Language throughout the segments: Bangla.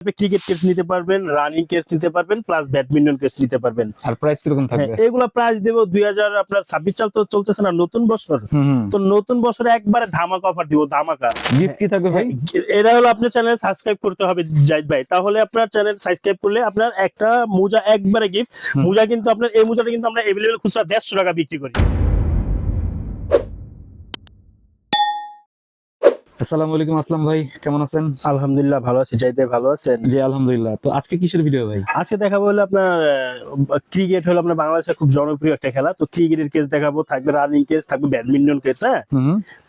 ক্রিকেট কেস নিতে পারবেন, রানিং কেস নিতে পারবেন, প্লাস ব্যাডমিন্টন কেস নিতে পারবেন। আর প্রাইস কিরকম থাকবে? এগুলা প্রাইস দেব 2000 আপনার 26 সাল তো চলতেছে না, নতুন বছর তো নতুন বছরে একবারে ধামাকা অফার দিব, ধামাকা। গিফট কি থাকবে ভাই? এটা হলো আপনার চ্যানেল সাবস্ক্রাইব করতে হবে জাহিদ ভাই, তাহলে আপনার চ্যানেল সাবস্ক্রাইব করলে আপনার একটা মোজা একবারে গিফট। মোজা কিন্তু আপনার এই মোজাটা কিন্তু আমরা अवेलेबल খুচরা 150 টাকা বিক্রি করি। আসসালামু আলাইকুম আসলাম ভাই, কেমন আছেন? আলহামদুলিল্লাহ ভালো আছি, জাহিদ ভাই ভালো আছেন? জি আলহামদুলিল্লাহ। তো আজকে কিসের ভিডিও ভাই? আজকে দেখাবো হলো আপনার ক্রিকেট হলো আপনার বাংলাদেশের খুব জনপ্রিয় একটা খেলা, তো ক্রিকেটের কেস দেখাবো, থাকবে রানিং কেস, থাকবে ব্যাডমিন্টন কেস। হ্যাঁ,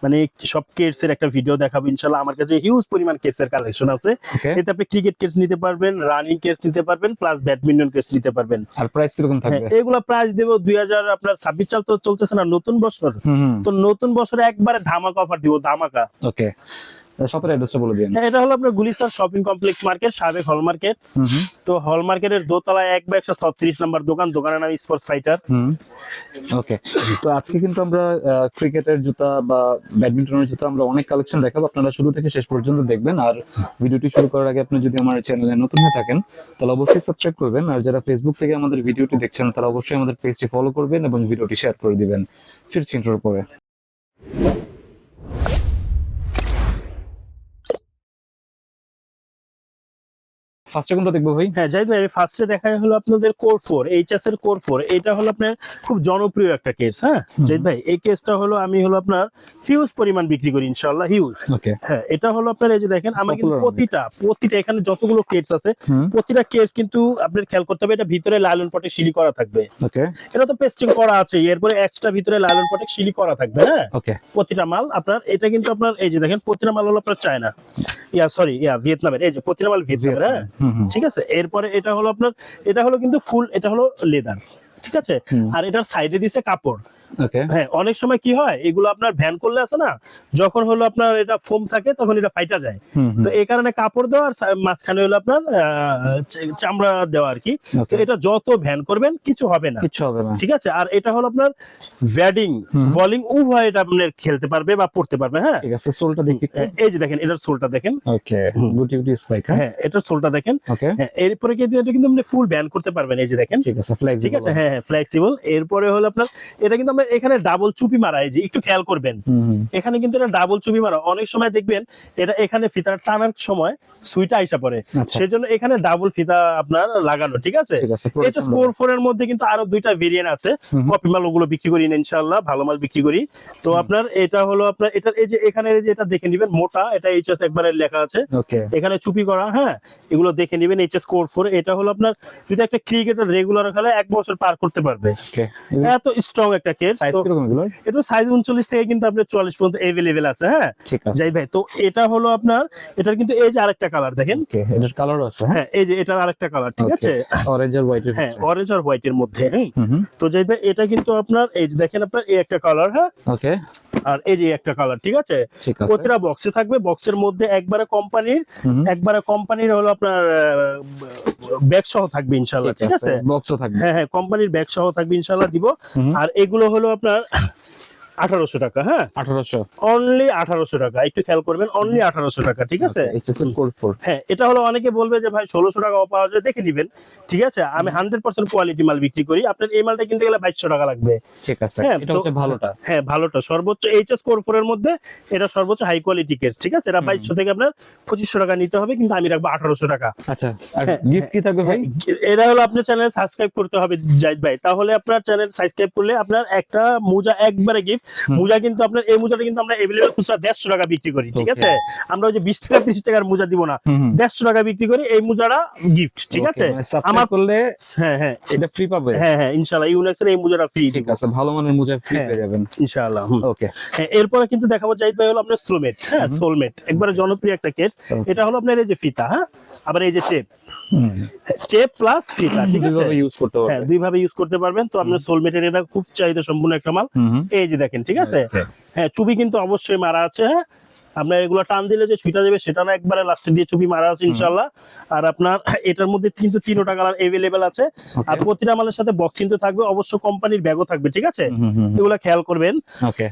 মানে সব কেসের একটা ভিডিও দেখাবো ইনশাআল্লাহ। আমার কাছে হিউজ পরিমাণ কেসের কালেকশন আছে, এতে আপনি ক্রিকেট কেস নিতে পারবেন, রানিং কেস নিতে পারবেন, প্লাস ব্যাডমিন্টন কেস নিতে পারবেন। আর প্রাইস কিরকম থাকবে? এগুলা প্রাইস দেব 2000 আপনার 26 সাল তো চলতেছে না, নতুন বছর তো নতুন বছরে একবারে ধামাকা অফার দিব, ধামাকা। ওকে, শপের অ্যাড্রেসটা বলে দিন। এটা হলো আপনার গুলিস্তান শপিং কমপ্লেক্স মার্কেট, সাবেক হল মার্কেট। তো হল মার্কেটের দোতলায় 136 নম্বর দোকান, দোকানের নাম স্পোর্টস ফাইটার। ওকে, তো আজকে কিন্তু আমরা ক্রিকেটের জুতা বা ব্যাডমিন্টনের জুতা আমরা অনেক কালেকশন দেখাবো, আপনারা শুরু থেকে শেষ পর্যন্ত দেখবেন। আর ভিডিওটি শুরু করার আগে আপনি যদি আমার চ্যানেলে নতুন হয়ে থাকেন তাহলে অবশ্যই সাবস্ক্রাইব করবেন, আর যারা ফেসবুক থেকে আমাদের ভিডিওটি দেখছেন তারা অবশ্যই আমাদের পেজটি ফলো করবেন এবং ভিডিওটি শেয়ার করে দিবেন। ফিরছি ইন্ট্রোর পরে। ফার্স্টে কোনটা দেখবো ভাই? হ্যাঁ জাহিদ ভাই, ফার্স্টে দেখাই হলো আপনাদের কোর 4 এইচএস এর কোর 4। এটা হলো আপনার খুব জনপ্রিয় একটা কেস। হ্যাঁ জাহিদ ভাই, এই কেসটা হলো আমি হলো আপনার হিউজ পরিমাণ বিক্রি করি ইনশাআল্লাহ, হিউজ। ওকে, হ্যাঁ এটা হলো আপনার এই যে দেখেন, আমার কিন্তু প্রতিটা এখানে যতগুলো কেস আছে প্রতিটা কেস কিন্তু আপনার খেয়াল করতে হবে, এটা ভিতরে লাইলন পটে সিলি করা থাকবে। ওকে, এটা তো পেস্টিং করা আছে, এরপরে এক্সট্রা ভিতরে লাইলন পটে সিলি করা থাকবে। হ্যাঁ ওকে, প্রতিটা মাল আপনার, এটা কিন্তু আপনার এই যে দেখেন প্রতিটা মাল হলো আপনার চায়না, ভিয়েতনামের। এই যে প্রতিটা মাল ভিয়েতনামের। হ্যাঁ ঠিক আছে। এরপরে এটা হলো আপনার, এটা হলো কিন্তু ফুল, এটা হলো লেদার, ঠিক আছে। আর এটার সাইডে দিছে কাপড়। ওকে, হ্যাঁ অনেক সময় কি হয়, এগুলো আপনার ভ্যান করলে আছে না, যখন হলো আপনার এটা ফোম থাকে তখন এটা ফাইটা যায়, তো এই কারণে কাপড় দেওয়া, আর মাঝখানে হলো আপনার চামড়া দেওয়া আর কি। তো এটা যত ভ্যান করবেন কিছু হবে না, কিছু হবে না, ঠিক আছে। আর এটা হলো আপনার ব্যাটিং বোলিং উভয় এটা আপনার খেলতে পারবে বা পড়তে পারবে। হ্যাঁ ঠিক আছে। সোলটা দেখি। এই যে দেখেন এটার সোলটা দেখেন। ওকে, গুটি গুটি স্পাইক। হ্যাঁ এটার সোলটা দেখেন। ওকে, হ্যাঁ এরপরে কিন্তু এটা কিন্তু আপনি ফুল ব্যান করতে পারবেন, এই যে দেখেন। ঠিক আছে, ফ্লেক্সিবল। ঠিক আছে, হ্যাঁ হ্যাঁ ফ্লেক্সিবল। এরপরে হলো আপনার এটা কিন্তু আমরা এখানে ডাবল চুপি মারা, এই যে একটু খেয়াল করবেন, এখানে কিন্তু এটা ডাবল চুপি মারা। অনেক সময় দেখবেন এটা এখানে ফিতা টানার সময় সুইটা আইসা পড়ে, সেজন্য এখানে ডাবল ফিতা আপনার লাগানো, ঠিক আছে। এটা স্কোর 4 এর মধ্যে কিন্তু আরো দুইটা ভেরিয়েন্ট আছে, কপি মাল ওগুলো বিক্রি করি না ইনশাআল্লাহ, ভালো মাল বিক্রি করি। তো আপনার এটা হলো আপনার এটা এই যে এখানে এই যে এটা দেখে নেবেন, মোটা, এটা এইচএস একবারে লেখা আছে, এখানে চুপি করা। হ্যাঁ এগুলো দেখে নেবেন, এইচএস কোর 4। এটা হলো আপনার যদি একটা ক্রিকেটার রেগুলার খেলে 1 বছর পার করতে পারবে, এত স্ট্রং একটা কেস। এটা সাইজ 39 থেকে কিন্তু আপনার 44 পর্যন্ত अवेलेबल আছে। হ্যাঁ জাহিদ ভাই, তো এটা হলো আপনার, এটার কিন্তু এই যে আরেকটা কালার দেখেন, এটার কালারও আছে। হ্যাঁ এই যে এটার আরেকটা কালার, ঠিক আছে, অরেঞ্জ আর হোয়াইট। হ্যাঁ অরেঞ্জ আর হোয়াইট এর মধ্যে। তো জাহিদ ভাই এটা কিন্তু আপনার এই যে দেখেন আপনার এই একটা কালার। হ্যাঁ ওকে, আর এই যে একটা কালার, ঠিক আছে। প্রতিটা বক্সে থাকবে, বক্সের মধ্যে একবারে কোম্পানির হলো আপনার ব্যাগ সহ থাকবে ইনশাআল্লাহ, ঠিক আছে। বক্সও থাকবে, হ্যাঁ হ্যাঁ কোম্পানির ব্যাগ সহ থাকবে ইনশাআল্লাহ, দিব। আর এগুলো হলো আপনার 1800 টাকা। হ্যাঁ 1800, অনলি 1800 টাকা, একটু খেয়াল করবেন, অনলি 1800 টাকা, ঠিক আছে। হ্যাঁ এটা হলো অনেকে বলবে যে ভাই 1600 টাকাও পাওয়া যায়, দেখে নিবেন, ঠিক আছে। আমি 100% কোয়ালিটি মাল বিক্রি করি, আপনার এই মালটা কিনতে গেলে 2200 টাকা লাগবে, ঠিক আছে। এটা হচ্ছে ভালোটা। হ্যাঁ ভালোটা সর্বোচ্চ এইচএস কোর 4 এর মধ্যে এটা সর্বোচ্চ হাই কোয়ালিটি কেস, ঠিক আছে। এটা 2200 থেকে আপনার 2500 টাকা নিতে হবে, কিন্তু আমি রাখবো 1800 টাকা। আচ্ছা, আর গিফট কি থাকবে ভাই? এটা হলো আপনার চ্যানেল সাবস্ক্রাইব করতে হবে জাহিদ ভাই, তাহলে আপনার চ্যানেল সাবস্ক্রাইব করলে আপনার একটা মোজা একবারে গিফট। মোজা কিন্তু আপনার এই মোজাটা কিন্তু আমরা अवेलेबल খুচরা 150 টাকা বিক্রি করি, ঠিক আছে। আমরা ওই যে 20 টাকা 30 টাকার মোজা দিব না, 150 টাকা বিক্রি করি, এই মোজাটা গিফট, ঠিক আছে। আমার করলে হ্যাঁ হ্যাঁ এটা ফ্রি পাবে। হ্যাঁ হ্যাঁ ইনশাআল্লাহ ইউনেক্সের এই মোজাটা ফ্রি, ঠিক আছে, ভালো মানের মোজা ফ্রি পেয়ে যাবেন ইনশাআল্লাহ। ওকে, হ্যাঁ এরপরে কিন্তু দেখাবো জাহিদ ভাই হলো আপনার সোলমেট। হ্যাঁ সোলমেট একবারে জনপ্রিয় একটা কেস। এটা হলো আপনার এই যে ফিতা, হ্যাঁ আবার এই যে টেপ প্লাস ফিতা, ঠিক আছে। হ্যাঁ দুই ভাবে ইউজ করতে পারবেন। তো আপনার সোলমেটের এটা খুব চাহিদা সম্পূর্ণ একটা মাল, এই যে দেখেন, ঠিক আছে। হ্যাঁ চুবি কিন্তু অবশ্যই মারা আছে। হ্যাঁ আপনার এগুলো টান দিলে যে ছুটা যাবে সেটা না, একবারে লাস্টে দিয়ে চুপি মারা আছে ইনশাআল্লাহ। আর আপনার এটার মধ্যে কিন্তু 3টা কালার अवेलेबल আছে। আর প্রতিটা মালের সাথে বক্স কিন্তু থাকবে, অবশ্য কোম্পানির ব্যাগও থাকবে, ঠিক আছে? এগুলা খেয়াল করবেন। ওকে,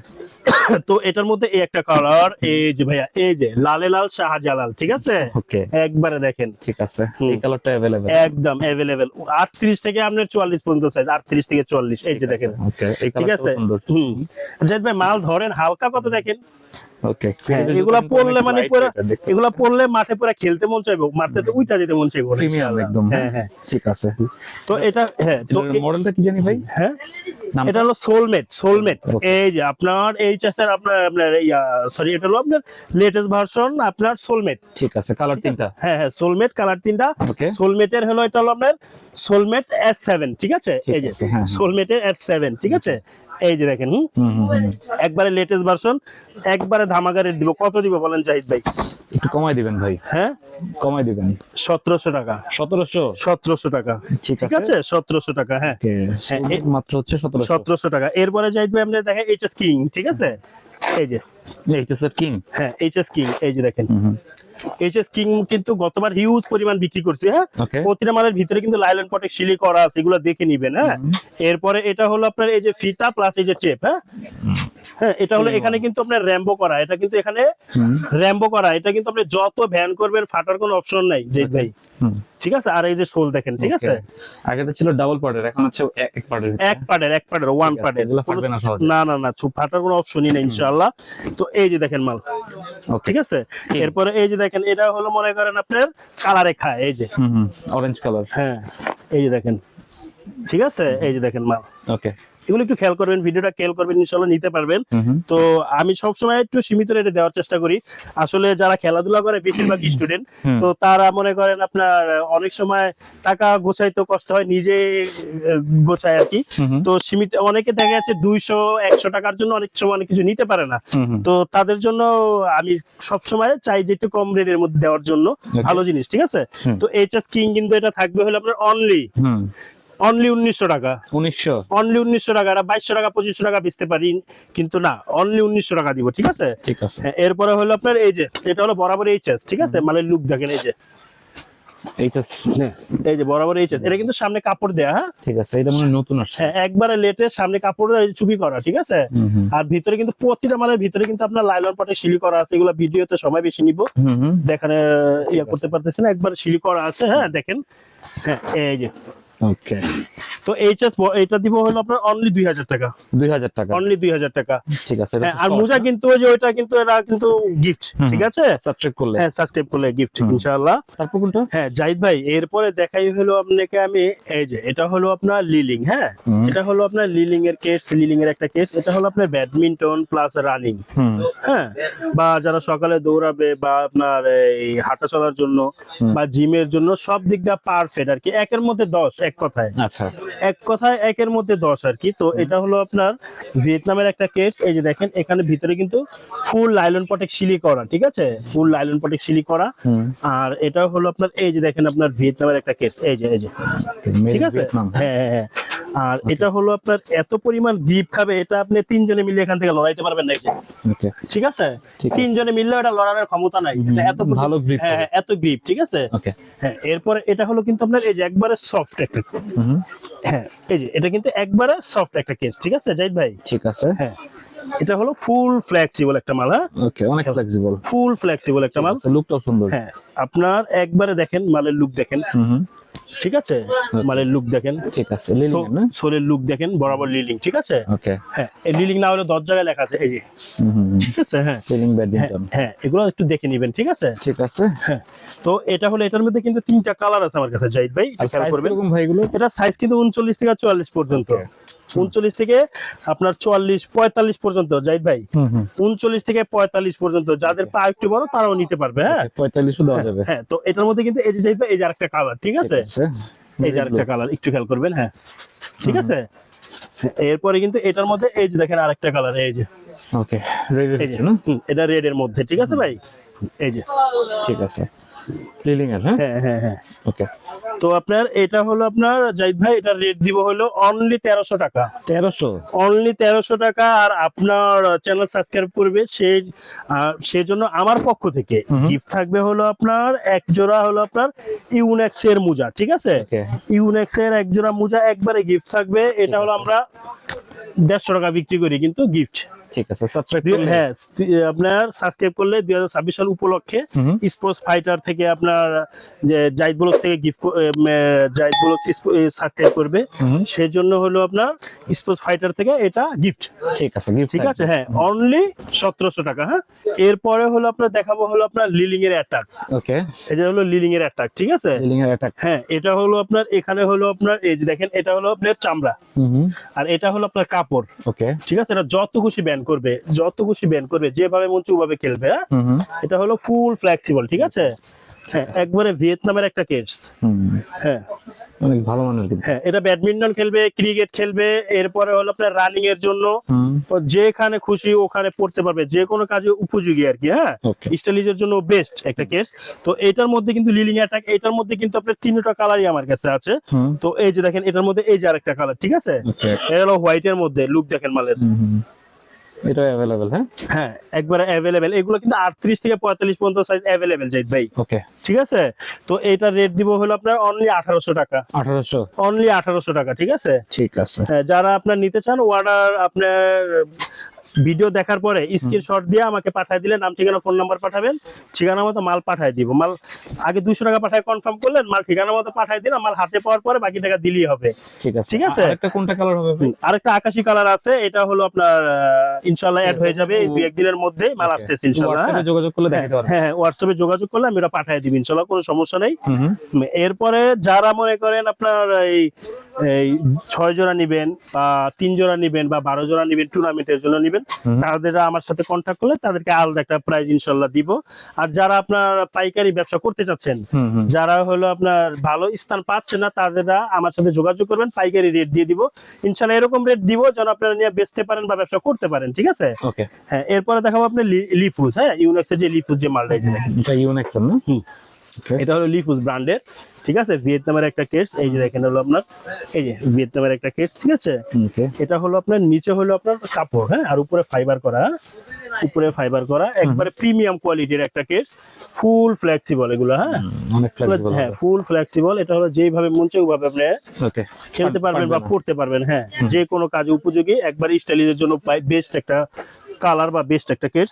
তো এটার মধ্যে এই একটা কালার, এই যে ভাইয়া, এই যে লালে লাল শাহজালাল, ঠিক আছে? ওকে, একবারে দেখেন, ঠিক আছে, এই কালারটা अवेलेबल একদম अवेलेबल। 38 থেকে আপনার 44 পর্যন্ত সাইজ, 38 থেকে 40, এই যে দেখেন। ওকে, এই ঠিক আছে। কালারটা সুন্দর। জাহিদ ভাই মাল ধরেন, হালকা কত দেখেন। ওকে, এগুলা পড়লে মানে পুরো, এগুলা পড়লে মাঠে পুরো খেলতে মন চাইবো, মাঠে তো উইটা যেতে মন চাইবো প্রিমিয়াম একদম। হ্যাঁ হ্যাঁ, ঠিক আছে। তো এটা, হ্যাঁ, তো মডেলটা কি জানি ভাই? হ্যাঁ, নামটা? এটা হলো সোলমেট। এই যে আপনার এইচএস এর আপনার সরি, এটা হলো আপনার লেটেস্ট ভার্সন, আপনার সোলমেট। ঠিক আছে, কালার 3টা। হ্যাঁ হ্যাঁ, সোলমেট কালার 3টা। ওকে, সোলমেটের হলো, এটা হলো আপনার সোলমেট S7, ঠিক আছে? এই যে আছে, হ্যাঁ, হ্যাঁ। সোলমেটের S7, ঠিক আছে? এই যে দেখেন, একবারে লেটেস্ট ভার্সন, একবারে ধামাকা রেট দিব। কত দিব বলেন জাহিদ ভাই? একটু কমাই দিবেন ভাই। হ্যাঁ, কমাই দিবেন। 1700 টাকা। 1700? 1700 টাকা, ঠিক ঠিক আছে? 1700 টাকা, হ্যাঁ ওকে, হ্যাঁ, মাত্র হচ্ছে 1700। 1700 টাকা। এরপরে জাহিদ ভাই আমরা দেখেন এইচএস কিং, ঠিক আছে? এই যে, এইচএস এর কিং। হ্যাঁ এইচএস কিং, এই যে দেখেন। এইচএস কিং কিন্তু গতবার হিউজ পরিমাণ বিক্রি করছে। হ্যাঁ, ওকে, প্রতিটা মালের ভিতরে কিন্তু লাইলন পটে শিলি করা আছে, এগুলো দেখে নিবেন। হ্যাঁ, এরপরে এটা হলো আপনার এই যে ফিতা প্লাস এই যে টেপ। হ্যাঁ হ্যাঁ, এটা হলো এখানে কিন্তু আপনার র্যাম্বো করা, এটা কিন্তু এখানে র্যাম্বো করা, এটা কিন্তু আপনি যত ভ্যান করবেন ফাটার কোনো অপশন নাই জাহিদ ভাই, ঠিক আছে? আর এই যে সোল দেখেন, ঠিক আছে? আগেটা ছিল ডাবল পার্টের, এখন হচ্ছে এক পার্টের। এক পার্টের ওয়ান পার্টের, এগুলো ফাটবে না সহজে? না না না, ফাটার কোনো অপশনই নেই ইনশাআল্লাহ। তো এই যে দেখেন মাল, ঠিক আছে? এরপরে এই যে দেখেন, এটা হলো মনে করেন আপনার কালারে খায়, এই যে অরেঞ্জ কালার। হ্যাঁ, এই যে দেখেন, ঠিক আছে? এই যে দেখেন মাল। ওকে, এগুলো একটু খেয়াল করবেন, ভিডিওটা খেয়াল করবেন, ইনশাআল্লাহ নিতে পারবেন। তো আমি সবসময় একটু সীমিত রেটে দেওয়ার চেষ্টা করি। আসলে যারা খেলাধুলা করে বেশিরভাগ স্টুডেন্ট, তো তারা মনে করেন আপনার অনেক সময় টাকা গোছাইতে কষ্ট হয়, নিজে গোছায় আর কি। তো সীমিত, অনেকে দেখা যাচ্ছে 200-100 টাকার জন্য অনেক সময় অনেক কিছু নিতে পারে না। তো তাদের জন্য আমি সবসময় চাই যে একটু কম রেটের মধ্যে দেওয়ার জন্য ভালো জিনিস, ঠিক আছে? তো এইচএস কিং কিন্তু এটা থাকবে হলো আপনার অনলি 1900 টাকা। 1900? অনলি 1900 টাকা। এটা 2200 টাকা 2500 টাকা বেচতে পারি, কিন্তু না, অনলি 1900 টাকা দিব, ঠিক আছে? ঠিক আছে। হ্যাঁ, এরপরে হলো আপনার এই যে, এটা হলো বরাবর এইচএস, ঠিক আছে? মানে লুক দেখেন, এই যে এইচএস, এই যে বরাবর এইচএস, এটা কিন্তু সামনে কাপড় দেয়া। হ্যাঁ, ঠিক আছে, এটা মানে নতুন আসছে। হ্যাঁ, একবারে লেটেস্ট, সামনে কাপড় দেয়া, এই যে চুপি করা, ঠিক আছে? আর ভিতরে কিন্তু প্রতিটা মালের ভিতরে কিন্তু আপনার লাইলন পটে শিলি করা আছে। এগুলো ভিডিওতে সময় বেশি নিব, দেখানে ইয়া করতে পারতেছি না, একবার শিলি করা আছে। হ্যাঁ দেখেন, হ্যাঁ এই যে। ওকে, তো এইচএস এটা দিব হলো আপনার অনলি 2000 টাকা। 2000 টাকা? অনলি 2000 টাকা, ঠিক আছে। হ্যাঁ, আর মোজা কিন্তু ওই যে ওইটা কিন্তু এটা কিন্তু গিফট, ঠিক আছে? সাবস্ক্রাইব করলে? হ্যাঁ, সাবস্ক্রাইব করলে গিফট ইনশাআল্লাহ। তারপর কোনটা? হ্যাঁ জাহিদ ভাই, এরপরে দেখাই হলো আপনাকে আমি, এই যে এটা হলো আপনার লিলিং। হ্যাঁ, এটা হলো আপনার লিলিং এর কেস, লিলিং এর একটা কেস। এটা হলো আপনার ব্যাডমিন্টন প্লাস রানিং। হ্যাঁ, বা যারা সকালে দৌড়াবে বা আপনার এই হাঁটা চলার জন্য বা জিমের জন্য, সব দিক দিয়ে পারফেক্ট আর কি। একের মধ্যে 10, এক কথায়। আচ্ছা, এক কথায় একের মধ্যে 10 আর কি। তো এটা হলো আপনার ভিয়েতনামের একটা কেস। এই যে দেখেন, এখানে ভিতরে কিন্তু ফুল লাইলন পটেক শিলি করা, ঠিক আছে? ফুল লাইলন পটেক শিলি করা। আর এটা হলো আপনার এই যে দেখেন, আপনার ভিয়েতনামের একটা কেস, এই যে এই যে, ঠিক আছে? হ্যাঁ হ্যাঁ হ্যাঁ। আর এটা হলো আপনার এত পরিমাণ গ্রিপ খাবে, এটা আপনি 3 জনে মিলে এখান থেকে লড়াইতে পারবেন না, এই যে, ঠিক আছে? 3 জনে মিললে এটা লড়ানোর ক্ষমতা নাই, এটা এত ভালো গ্রিপ। হ্যাঁ, এত গ্রিপ, ঠিক আছে? ওকে, হ্যাঁ, এরপরে এটা হলো কিন্তু আপনার এই যে একবারে সফট একটা, হ্যাঁ এই যে এটা কিন্তু একবারে সফট একটা কেস, ঠিক আছে জাহিদ ভাই? ঠিক আছে। হ্যাঁ, এটা হলো ফুল ফ্লেক্সিবল একটা মাল। হ্যাঁ, ওকে, অনেক ফ্লেক্সিবল, ফুল ফ্লেক্সিবল একটা মাল। লুকটাও সুন্দর। হ্যাঁ, আপনার একবারে দেখেন মালের লুক দেখেন, ঠিক আছে? মালের লুক দেখেন, ঠিক আছে। লিলিং না? সোলের লুক দেখেন, বরাবর লিলিং, ঠিক আছে? ওকে, হ্যাঁ, এই লিলিং না হলে 10 জায়গায় লেখা আছে, এই যে, ঠিক আছে? হ্যাঁ, লিলিং ব্যাডমিন্টন। হ্যাঁ, এগুলো একটু দেখে নিবেন, ঠিক আছে? ঠিক আছে। হ্যাঁ, তো এটা হলো, এটার মধ্যে কিন্তু 3টা কালার আছে আমার কাছে জাহিদ ভাই, আর খেয়াল সাইজ করবেন। কিরকম ভাই এগুলো? এটা সাইজ কিন্তু 39 থেকে 44 পর্যন্ত। 39 থেকে আপনার 44-45 পর্যন্ত জাহিদ ভাই। 39 থেকে 45 পর্যন্ত, যাদের পা একটু বড় তারাও নিতে পারবে। হ্যাঁ, 45 দেওয়া যাবে। হ্যাঁ, তো এটার মধ্যে কিন্তু এই যে জাহিদ ভাই, এই যে আরেকটা কালার, ঠিক আছে? এই যে আরেকটা কালার, একটু খেয়াল করবেন। হ্যাঁ, ঠিক আছে? এরপরে কিন্তু এটার মধ্যে এই যে দেখেন আরেকটা কালার, এই যে, ওকে, রেড এই যে, এটা রেড এর মধ্যে, ঠিক আছে ভাই? এই যে, ঠিক আছে। লিলিং এর, হ্যাঁ হ্যাঁ হ্যাঁ হ্যাঁ। ওকে। তো আপনার এটা হলো আপনার জাহিদ ভাই, এটা রেট দিব হলো অনলি 1300 টাকা। 1300 অনলি 1300 টাকা। আর আপনার চ্যানেল সাবস্ক্রাইব করবে সেই জন্য আমার পক্ষ থেকে গিফট থাকবে হলো আপনার এক জোড়া হলো আপনার ইউনেক্স এর মোজা, ঠিক আছে? Okay. ইউনেক্স এর এক জোড়া মোজা একবারে গিফট থাকবে। এটা হলো আমরা 150 টাকা বিক্রি করি, কিন্তু গিফট। ঠিক আছে, সাবস্ক্রাইব হ্যাঁ, আপনার সাবস্ক্রাইব করলে 2026 সাল উপলক্ষে স্পোর্টস ফাইটার থেকে আপনার জাহিদ ব্লগস থেকে গিফট, জাহিদ ব্লগস সাবস্ক্রাইব করবে, সেই জন্য হলো আপনার স্পোর্টস ফাইটার থেকে এটা গিফট। ঠিক আছে, গিফট ঠিক আছে, হ্যাঁ অনলি 1700 টাকা। হ্যাঁ, এরপরে হলো আপনার দেখাবো হলো আপনার লিলিং এর অ্যাটাক। ওকে, এটা হলো লিলিং এর অ্যাটাক, ঠিক আছে? লিলিং এর অ্যাটাক, হ্যাঁ, এটা হলো আপনার এখানে হলো আপনার এই যে দেখেন, এটা হলো আপনার চামড়া, আর এটা হলো আপনার কাপড়। ওকে, ঠিক আছে, এটা যত খুশি ব্যান করবে, যত খুশি ব্যান করবে, যেভাবে মন চায় ওভাবে খেলবে। হ্যাঁ, এটা হলো ফুল ফ্লেক্সিবল, ঠিক আছে? হ্যাঁ, একবারে ভিয়েতনামের একটা কেস। হ্যাঁ, অনেক ভালো মানের কিন্তু। হ্যাঁ, এটা ব্যাডমিন্টন খেলবে, ক্রিকেট খেলবে, এরপরে হলো আপনার রানিং এর জন্য, যেখানে খুশি ওখানে পড়তে পারবে, যে কোনো কাজে উপযোগী আর কি। হ্যাঁ, Okay. স্টাইলিশের জন্য বেস্ট একটা কেস। তো এটার মধ্যে কিন্তু লিলিং অ্যাটাক, এটার মধ্যে কিন্তু আপনার 3টা কালারই আমার কাছে আছে। তো এই যে দেখেন, এটার মধ্যে এই যে আরেকটা কালার, ঠিক আছে? Okay. এটা হলো হোয়াইটের মধ্যে, লুক দেখেন মালের। এটা अवेलेबल, হ্যাঁ হ্যাঁ, একবারে অ্যাভেলেবেল। এগুলো কিন্তু 38 থেকে 45 পর্যন্ত সাইজ অ্যাভেলেবেল জাহিদ ভাই। ওকে, ঠিক আছে? তো এটা রেট দিব হলো আপনার অনলি 1800 টাকা। 1800, অনলি 1800 টাকা, ঠিক আছে? ঠিক আছে। হ্যাঁ, যারা আপনার নিতে চান, অর্ডার আপনার ভিডিও দেখার পরে স্ক্রিনশট দিয়ে আমাকে পাঠিয়ে দিলে, নাম ঠিকানা ফোন নাম্বার পাঠাবেন, ঠিকানা মতো মাল পাঠিয়ে দিব। মাল আগে 200 টাকা পাঠায় কনফার্ম করলেন, মাল ঠিকানা মতো পাঠিয়ে দিন, মাল হাতে পাওয়ার পরে বাকি টাকা দিলেই হবে। ঠিক আছে, ঠিক আছে? আরেকটা কোনটা কালার হবে ভাই? আরেকটা আকাশি কালার আছে, এটা হলো আপনার ইনশাআল্লাহ অ্যাড হয়ে যাবে এই 2-1 দিনের মধ্যে, মাল আসতেছে ইনশাআল্লাহ। WhatsApp-এ যোগাযোগ করলে দেখাতে পারবেন। হ্যাঁ, হোয়াটসঅ্যাপে যোগাযোগ করলে আমি ওটা পাঠিয়ে দিব ইনশাআল্লাহ, কোনো সমস্যা নেই। এরপরে যারা মনে করেন আপনার এই 6 জোড়া নিবেন বা 3 জোড়া নিবেন বা 12 জোড়া নিবেন, টুর্নামেন্টের জন্য নিবেন, তাদের আমার সাথে কন্ট্যাক্ট করলে তাদেরকে আলাদা একটা প্রাইস ইনশাআল্লাহ দিব। আর যারা আপনার পাইকারি ব্যবসা করতে চাচ্ছেন, যারা হলো আপনার ভালো স্থান পাচ্ছেন না, তাদেররা আমার সাথে যোগাযোগ করবেন, পাইকারি রেট দিয়ে দিব ইনশাআল্লাহ। এরকম রেট দিব যেন আপনারা নিয়ে বেচতে পারেন বা ব্যবসা করতে পারেন, ঠিক আছে? ওকে, হ্যাঁ, এরপরে দেখাবো আপনি লিফুজ। হ্যাঁ, ইউনেক্সের যে লিফুজ যে মালটা, এই যে দেখেন, এটা ইউনেক্স না? ওকে, এটা হলো লিফুজ ব্র্যান্ডের, ঠিক আছে? ভিয়েতনামের একটা কেস, এই যে দেখেন হলো আপনার এই যে ভিয়েতনামের একটা কেস, ঠিক আছে? ওকে, এটা হলো আপনার নিচে হলো আপনার কাপড়, হ্যাঁ, আর উপরে ফাইবার করা, উপরে ফাইবার করা, একবারে প্রিমিয়াম কোয়ালিটির একটা কেস, ফুল ফ্লেক্সিবল এগুলো। হ্যাঁ, অনেক ফ্লেক্সিবল। হ্যাঁ, ফুল ফ্লেক্সিবল। এটা হলো যেভাবে মন চায় ওইভাবে আপনি ওকে, খেলতে পারবেন বা পড়তে পারবেন। হ্যাঁ, যে কোনো কাজে উপযোগী, একবার স্টাইলিশের জন্য বেস্ট একটা কালার বা বেস্ট একটা কেস।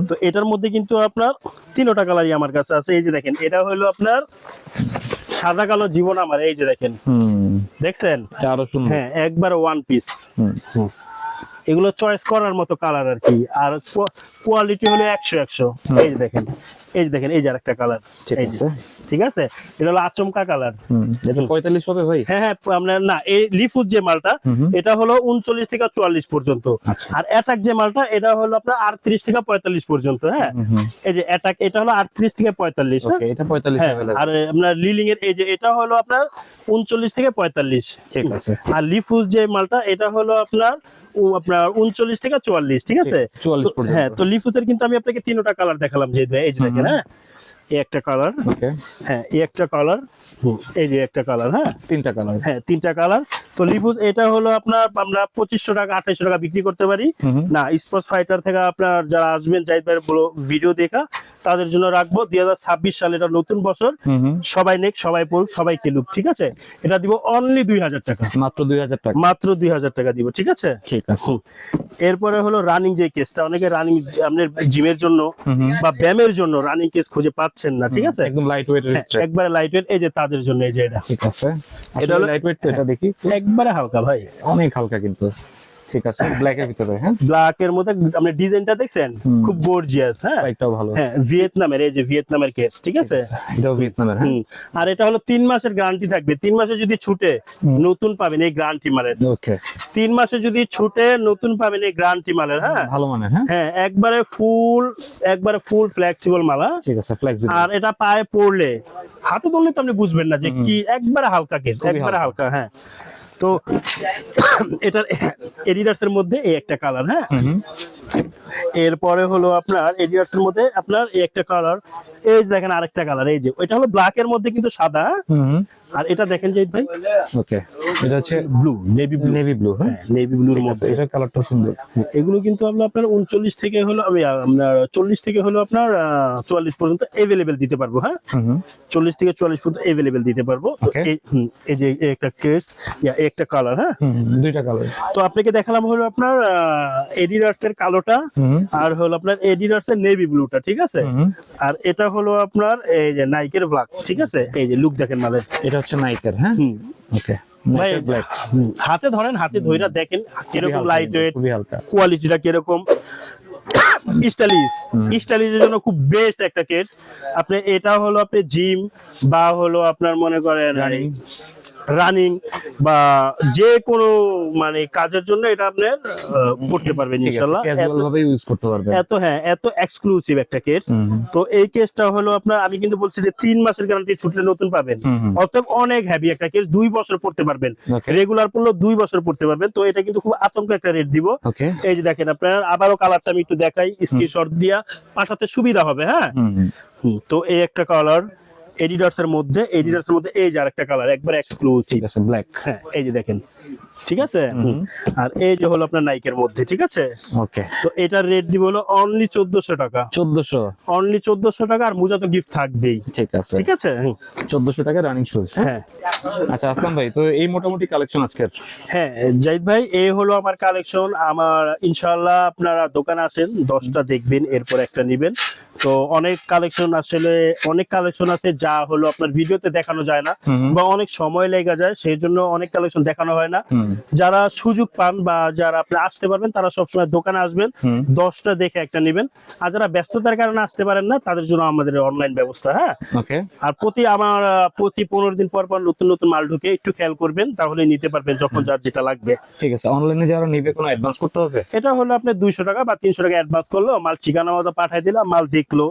তো এটার মধ্যে কিন্তু আপনার 3টা কালারই আমার কাছে আছে। এই যে দেখেন, এটা হলো আপনার সাদা কালো জীবন আমার, এই যে দেখেন, দেখছেন? আরো সুন্দর। হ্যাঁ, একবার ওয়ান পিস। এগুলো চয়েস করার মতো কালার আর কি। আর কোয়ালিটি হলো 100-100। এই যে দেখেন, এই যে দেখেন, এই যে আরেকটা কালার, ঠিক এই যে, আছে, ঠিক আছে? এটা হলো আচমকা কালার। এটা 45 হবে ভাই? হ্যাঁ হ্যাঁ, আপনার না, এই লিফুজ যে মালটা, এটা হলো 39 থেকে 44 পর্যন্ত। আচ্ছা। আর অ্যাটাক যে মালটা, এটা হলো আপনার 38 থেকে 45 পর্যন্ত। হ্যাঁ, এই যে অ্যাটাক, এটা হলো 38 থেকে 45। ওকে, এটা 45 হ্যাঁ, अवेलेबल। আর আপনার লিলিং এর এই যে, এটা হলো আপনার 39 থেকে 45। ঠিক আছে, আর লিফুজ যে মালটা, এটা হলো আপনার 39 থেকে 44, ঠিক আছে? 44 পর্যন্ত। হ্যাঁ, তো লিফুজের কিন্তু আমি আপনাকে 3টা কালার দেখালাম, যে এই যে দেখেন। হ্যাঁ, এই একটা কালার, ওকে, হ্যাঁ, এই একটা কালার, এই যে একটা কালার। হ্যাঁ, 3টা কালার। হ্যাঁ, 3টা কালার। তো লিফুজ এটা হলো আপনার আমরা 2500 টাকা 2800 টাকা বিক্রি করতে পারি না। স্পোর্টস ফাইটার থেকে আপনার যারা আসবেন, জাহিদ ভাইয়ের ভিডিও দেখা, তাদের জন্য রাখবো 2026 সালে, এটা নতুন বছর, সবাই নেক, সবাই পড়ুক, সবাই খেলুক, ঠিক আছে? এটা দিব অনলি 2000 টাকা, মাত্র 2000 টাকা। মাত্র 2000 টাকা দিব, ঠিক আছে? ঠিক আছে। এরপরে হলো রানিং যে কেসটা, অনেকে রানিং আপনার জিমের জন্য বা ব্যায়ামের জন্য রানিং কেস খুঁজে পাচ্ছেন না, ঠিক আছে? একদম লাইট ওয়েট। একবারে লাইট ওয়েট, এই যে তাদের জন্য এই যে এটা। ঠিক আছে, এটা এটা হলো লাইট ওয়েট। তো এটা দেখি, একবারে হালকা ভাই, অনেক হালকা কিন্তু। ঠিক আছে, ব্ল্যাক এর ভিতরে। হ্যাঁ, ব্ল্যাক এর মধ্যে আপনি ডিজাইনটা দেখছেন, খুব গর্জিয়াস। হ্যাঁ, স্পাইকটাও ভালো। হ্যাঁ, ভিয়েতনামের, এই যে ভিয়েতনামের কেস, ঠিক আছে? এটাও ভিয়েতনামের। হ্যাঁ, আর এটা হলো 3 মাসের গ্যারান্টি থাকবে। 3 মাসে যদি ছুটে, নতুন পাবেন এই গ্যারান্টি মালের। ওকে, 3 মাসে যদি ছুটে, নতুন পাবেন এই গ্যারান্টি মালের। হ্যাঁ, ভালো মানের। হ্যাঁ, হ্যাঁ, একবারে ফুল ফ্লেক্সিবল মাল। হ্যাঁ, ঠিক আছে, ফ্লেক্সিবল। আর এটা পায়ে পড়লে, হাতে ধরলে তো আপনি বুঝবেন না যে কি, একবারে হালকা কেস, খুবই একবারে হালকা। হ্যাঁ, তো এটার এডিডাস এর মধ্যে এই একটা কালার। হ্যাঁ, এরপরে হলো আপনার এডিডাস এর মধ্যে আপনার এই একটা কালার, এই যে দেখেন আরেকটা কালার, এই যে এটা হলো ব্ল্যাক এর মধ্যে কিন্তু সাদা, আর এটা দেখেন জাহিদ ভাই ওকে, এটা হচ্ছে blue, navy blue, navy blue. হ্যাঁ, নেভি ব্লুর মধ্যে। এটা কালারটা সুন্দর। এগুলো কিন্তু আপনার 39 থেকে হলো আপনার 40 থেকে হলো আপনার 44 পর্যন্ত अवेलेबल দিতে পারবো। হ্যাঁ, 40 থেকে 44 পর্যন্ত अवेलेबल দিতে পারবো। তো Okay. এই যে এই একটা কেস, একটা কালার। হ্যাঁ, দুইটা কালার। তো আপনাকে দেখালাম হলো আপনার এডিডাস এর কালোটা, আর হলো আপনার এডিডাস এর নেভি ব্লুটা, ঠিক আছে। আর এটা হলো আপনার এই যে নাইকের ব্ল্যাক, ঠিক আছে। এই যে লুক দেখেন মালের, এটা হচ্ছে নাইকের। হ্যাঁ, ওকে, ভাই ব্ল্যাক। হাতে ধরেন, হাতে ধইরা দেখেন কিরকম লাইট ওয়েট, খুবই হালকা। কোয়ালিটিটা কিরকম। স্টাইলিশের জন্য খুব বেস্ট একটা কেস। আপনি এটা হলো আপনি জিম বা হলো আপনার মনে করেন রানিং বা যে কোনো মানে কাজের জন্য এটা আপনি করতে পারবেন ইনশাআল্লাহ। ক্যাজুয়াল ভাবে ইউজ করতে পারবেন। এত এক্সক্লুসিভ একটা কেস। তো এই কেসটা হলো আপনার, আমি কিন্তু বলছি যে 3 মাসের গ্যারান্টি, ছুটলে নতুন পাবেন। অতএব অনেক হেভি একটা কেস, 2 বছর পড়তে পারবেন, রেগুলার পড়লেও 2 বছর পড়তে পারবেন। তো এটা কিন্তু খুব আতঙ্ক একটা রেট দিব। এই যে দেখেন আপনার, আবারও কালারটা আমি একটু দেখাই, স্ক্রিনশট দিয়া পাঠাতে সুবিধা হবে। হ্যাঁ, তো এই একটা কালার এডিডাস এর মধ্যে, এই যে আরেকটা কালার একবার এক্সক্লুসিভ, ঠিক আছে, ব্ল্যাক। হ্যাঁ, এই যে দেখেন, ঠিক আছে। আর এই যে হলো আপনার নাইকের মধ্যে, ঠিক আছে। ওকে, তো এটার রেট দিব হলো অনলি 1400 টাকা। 1400, অনলি 1400 টাকা, আর মোজা তো গিফট থাকবেই। ঠিক আছে, ঠিক আছে। 1400 টাকা রানিং শুজ। হ্যাঁ, আচ্ছা আসলাম ভাই, তো এই মোটামুটি কালেকশন আজকের। হ্যাঁ জাহিদ ভাই, এই হলো আমার কালেকশন। আমার ইনশাআল্লাহ আপনারা দোকানে আসেন, 10টা দেখবেন, এরপর একটা নেবেন। তো অনেক কালেকশন, আসলে অনেক কালেকশন আছে যা হলো আপনার ভিডিওতে দেখানো যায় না, বা অনেক সময় লেগে যায়, সেই জন্য অনেক কালেকশন দেখানো হয় না। যারা সুযোগ পান বা যারা আপনি আসতে পারবেন, তারা সবসময় দোকানে আসবেন, 10টা দেখে একটা নেবেন। আর যারা ব্যস্ততার কারণে আসতে পারেন না, তাদের জন্য আমাদের অনলাইন ব্যবস্থা। হ্যাঁ, ওকে, আর প্রতি 15 দিন পর পর নতুন নতুন মাল ঢুকে, একটু খেয়াল করবেন, তাহলে নিতে পারবেন যখন যার যেটা লাগবে। ঠিক আছে। অনলাইনে যারা নিবে কোনো অ্যাডভান্স করতে হবে? এটা হলো আপনি 200 টাকা বা 300 টাকা অ্যাডভান্স করলো, মাল ঠিকানা মতো পাঠিয়ে দিলাম, মাল দেখলো,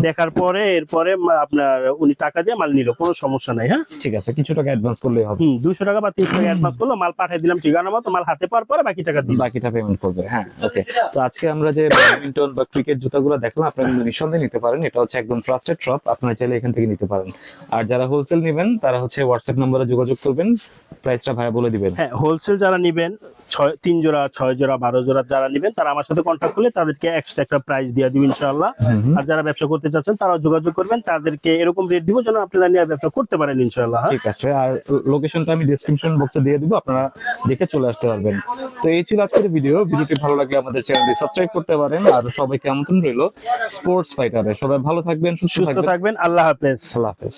দেখার পরে এরপরে আপনার উনি টাকা দিয়ে মাল নিল, কোনো সমস্যা নাই। হ্যাঁ, ঠিক আছে, কিছু টাকা অ্যাডভান্স করলেই হবে। 200 টাকা বা 300 টাকা অ্যাডভান্স করলো, মাল পাঠিয়ে দিলাম ঠিকানা মতো, মাল হাতে পাওয়ার পরে বাকি টাকা দিলাম, বাকিটা পেমেন্ট করবে। হ্যাঁ, ওকে। তো আজকে আমরা যে ব্যাডমিন্টন বা ক্রিকেট জুতাগুলো দেখলাম, আপনারা কিন্তু নিঃসন্দেহে নিতে পারেন। এটা হচ্ছে একদম ট্রাস্টেড শপ, আপনারা চাইলে এখান থেকে নিতে পারেন। আর যারা হোলসেল নেবেন, তারা হচ্ছে হোয়াটসঅ্যাপ নম্বরে যোগাযোগ করবেন, প্রাইসটা ভাইয়া বলে দিবেন। হ্যাঁ, হোলসেল যারা নিবেন, 3 জোড়া, 6 জোড়া, 12 জোড়া যারা নিবেন, তারা আমার সাথে কন্ট্যাক্ট করলে তাদেরকে এক্সট্রা একটা প্রাইস দিয়ে দিব ইনশাআল্লাহ। আর যারা ব্যবসা করতে চাচ্ছেন, তারাও যোগাযোগ করবেন, তাদেরকে এরকম রেট দিব যেন আপনারা নিয়ে ব্যবসা করতে পারেন ইনশাআল্লাহ। ঠিক আছে, আর লোকেশনটা আমি ডেসক্রিপশন বক্সে দিয়ে দিব, আপনারা দেখে চলে আসতে পারবেন। তো এই ছিল আজকের ভিডিওটি ভালো লাগলে আমাদের চ্যানেলটি সাবস্ক্রাইব করতে পারেন। আর সবাইকে আমন্ত্রণ রইল স্পোর্টস ফাইটারে। সবাই ভালো থাকবেন, সুস্থ সুস্থ থাকবেন। থাকবেন। আল্লাহ হাফেজ। আল্লাহ হাফেজ।